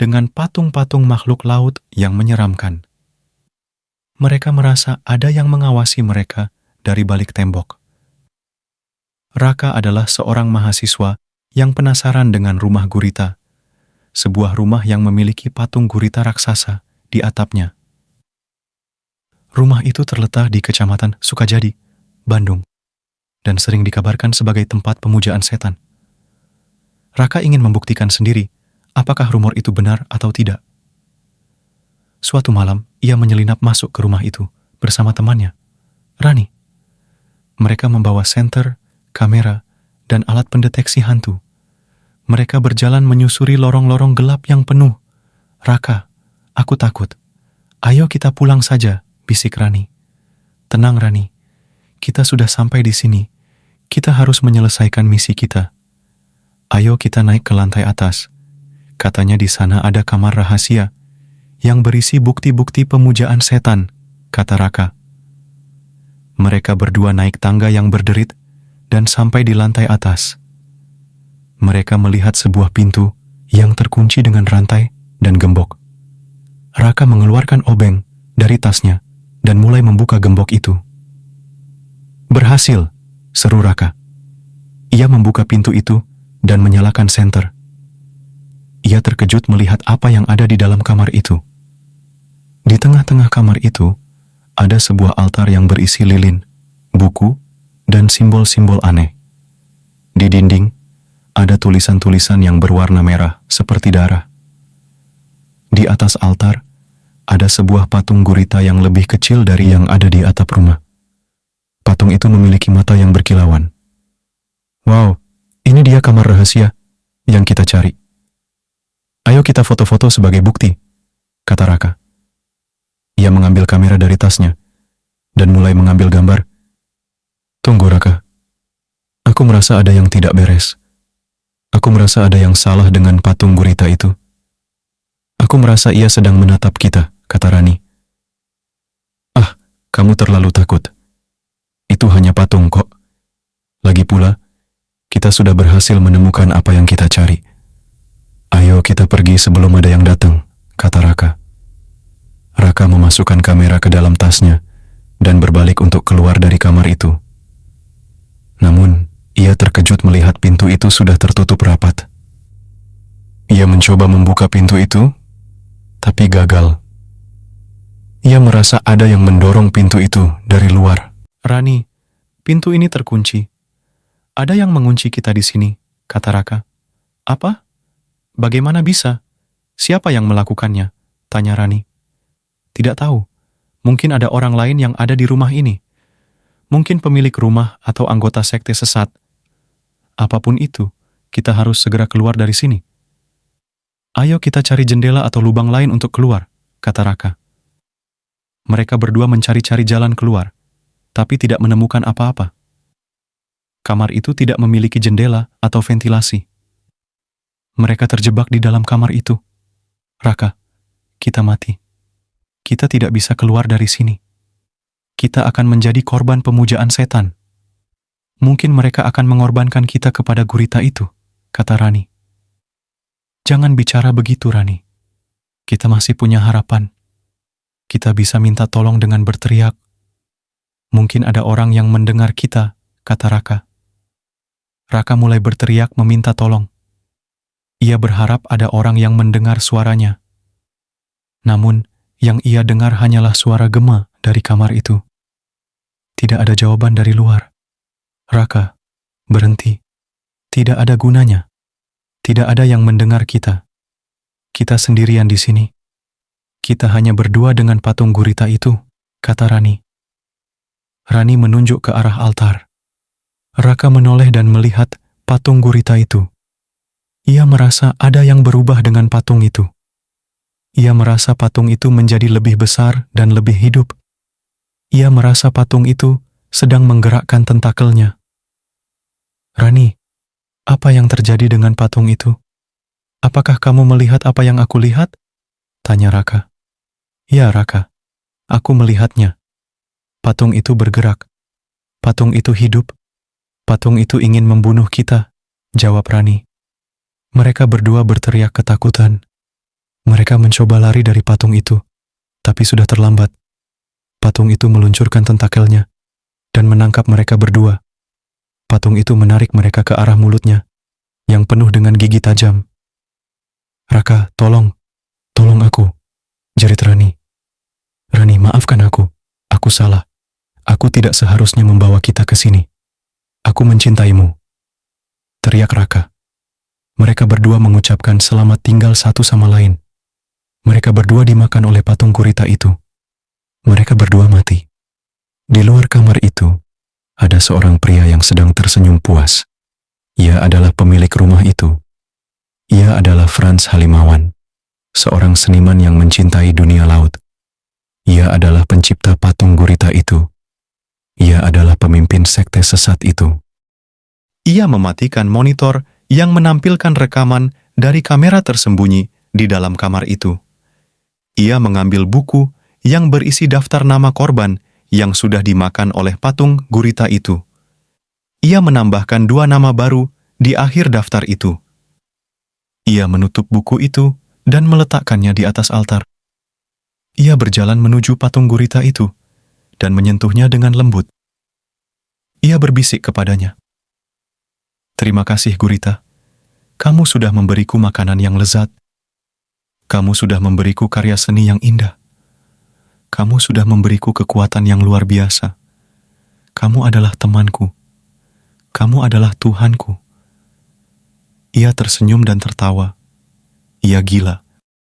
dengan patung-patung makhluk laut yang menyeramkan. Mereka merasa ada yang mengawasi mereka dari balik tembok. Raka adalah seorang mahasiswa yang penasaran dengan rumah gurita, sebuah rumah yang memiliki patung gurita raksasa di atapnya. Rumah itu terletak di Kecamatan Sukajadi, Bandung, dan sering dikabarkan sebagai tempat pemujaan setan. Raka ingin membuktikan sendiri apakah rumor itu benar atau tidak. Suatu malam, ia menyelinap masuk ke rumah itu bersama temannya, Rani. Mereka membawa senter, kamera, dan alat pendeteksi hantu. Mereka berjalan menyusuri lorong-lorong gelap yang penuh. "Raka, aku takut. Ayo kita pulang saja," bisik Rani. "Tenang, Rani. Kita sudah sampai di sini. Kita harus menyelesaikan misi kita. Ayo kita naik ke lantai atas. Katanya di sana ada kamar rahasia yang berisi bukti-bukti pemujaan setan," kata Raka. Mereka berdua naik tangga yang berderit dan sampai di lantai atas. Mereka melihat sebuah pintu yang terkunci dengan rantai dan gembok. Raka mengeluarkan obeng dari tasnya dan mulai membuka gembok itu. "Berhasil," seru Raka. Ia membuka pintu itu dan menyalakan senter. Ia terkejut melihat apa yang ada di dalam kamar itu. Di tengah-tengah kamar itu, ada sebuah altar yang berisi lilin, buku, dan simbol-simbol aneh. Di dinding, ada tulisan-tulisan yang berwarna merah seperti darah. Di atas altar, ada sebuah patung gurita yang lebih kecil dari yang ada di atap rumah. Patung itu memiliki mata yang berkilauan. "Wow, ini dia kamar rahasia yang kita cari. Ayo kita foto-foto sebagai bukti," kata Raka. Ia mengambil kamera dari tasnya dan mulai mengambil gambar. "Tunggu, Raka. Aku merasa ada yang tidak beres. Aku merasa ada yang salah dengan patung gurita itu. Aku merasa ia sedang menatap kita," kata Rani. "Ah, kamu terlalu takut. Itu hanya patung kok. Lagi pula, kita sudah berhasil menemukan apa yang kita cari. Ayo kita pergi sebelum ada yang datang," kata Raka. Raka memasukkan kamera ke dalam tasnya dan berbalik untuk keluar dari kamar itu. Namun, ia terkejut melihat pintu itu sudah tertutup rapat. Ia mencoba membuka pintu itu, tapi gagal. Ia merasa ada yang mendorong pintu itu dari luar. "Rani, pintu ini terkunci. Ada yang mengunci kita di sini," kata Raka. "Apa? Bagaimana bisa? Siapa yang melakukannya?" tanya Rani. "Tidak tahu. Mungkin ada orang lain yang ada di rumah ini. Mungkin pemilik rumah atau anggota sekte sesat. Apapun itu, kita harus segera keluar dari sini. Ayo kita cari jendela atau lubang lain untuk keluar," kata Raka. Mereka berdua mencari-cari jalan keluar, tapi tidak menemukan apa-apa. Kamar itu tidak memiliki jendela atau ventilasi. Mereka terjebak di dalam kamar itu. "Raka, kita mati. Kita tidak bisa keluar dari sini. Kita akan menjadi korban pemujaan setan. Mungkin mereka akan mengorbankan kita kepada gurita itu," kata Rani. "Jangan bicara begitu, Rani. Kita masih punya harapan. Kita bisa minta tolong dengan berteriak. Mungkin ada orang yang mendengar kita," kata Raka. Raka mulai berteriak meminta tolong. Ia berharap ada orang yang mendengar suaranya. Namun, yang ia dengar hanyalah suara gema dari kamar itu. Tidak ada jawaban dari luar. "Raka, berhenti. Tidak ada gunanya. Tidak ada yang mendengar kita. Kita sendirian di sini. Kita hanya berdua dengan patung gurita itu," kata Rani. Rani menunjuk ke arah altar. Raka menoleh dan melihat patung gurita itu. Ia merasa ada yang berubah dengan patung itu. Ia merasa patung itu menjadi lebih besar dan lebih hidup. Ia merasa patung itu sedang menggerakkan tentakelnya. "Rani, apa yang terjadi dengan patung itu? Apakah kamu melihat apa yang aku lihat?" tanya Raka. "Ya, Raka, aku melihatnya. Patung itu bergerak. Patung itu hidup. Patung itu ingin membunuh kita," jawab Rani. Mereka berdua berteriak ketakutan. Mereka mencoba lari dari patung itu, tapi sudah terlambat. Patung itu meluncurkan tentakelnya dan menangkap mereka berdua. Patung itu menarik mereka ke arah mulutnya, yang penuh dengan gigi tajam. "Raka, tolong aku," jerit Rani. "Rani, maafkan aku. Aku salah. Aku tidak seharusnya membawa kita ke sini. Aku mencintaimu," teriak Raka. Mereka berdua mengucapkan selamat tinggal satu sama lain. Mereka berdua dimakan oleh patung gurita itu. Mereka berdua mati. Di luar kamar itu, ada seorang pria yang sedang tersenyum puas. Ia adalah pemilik rumah itu. Ia adalah Frans Halimawan, seorang seniman yang mencintai dunia laut. Ia adalah pencipta patung gurita itu. Ia adalah pemimpin sekte sesat itu. Ia mematikan monitor yang menampilkan rekaman dari kamera tersembunyi di dalam kamar itu. Ia mengambil buku yang berisi daftar nama korban yang sudah dimakan oleh patung gurita itu. Ia menambahkan 2 nama baru di akhir daftar itu. Ia menutup buku itu dan meletakkannya di atas altar. Ia berjalan menuju patung gurita itu dan menyentuhnya dengan lembut. Ia berbisik kepadanya, "Terima kasih, gurita. Kamu sudah memberiku makanan yang lezat. Kamu sudah memberiku karya seni yang indah. Kamu sudah memberiku kekuatan yang luar biasa. Kamu adalah temanku. Kamu adalah Tuhanku." Ia tersenyum dan tertawa. Ia gila.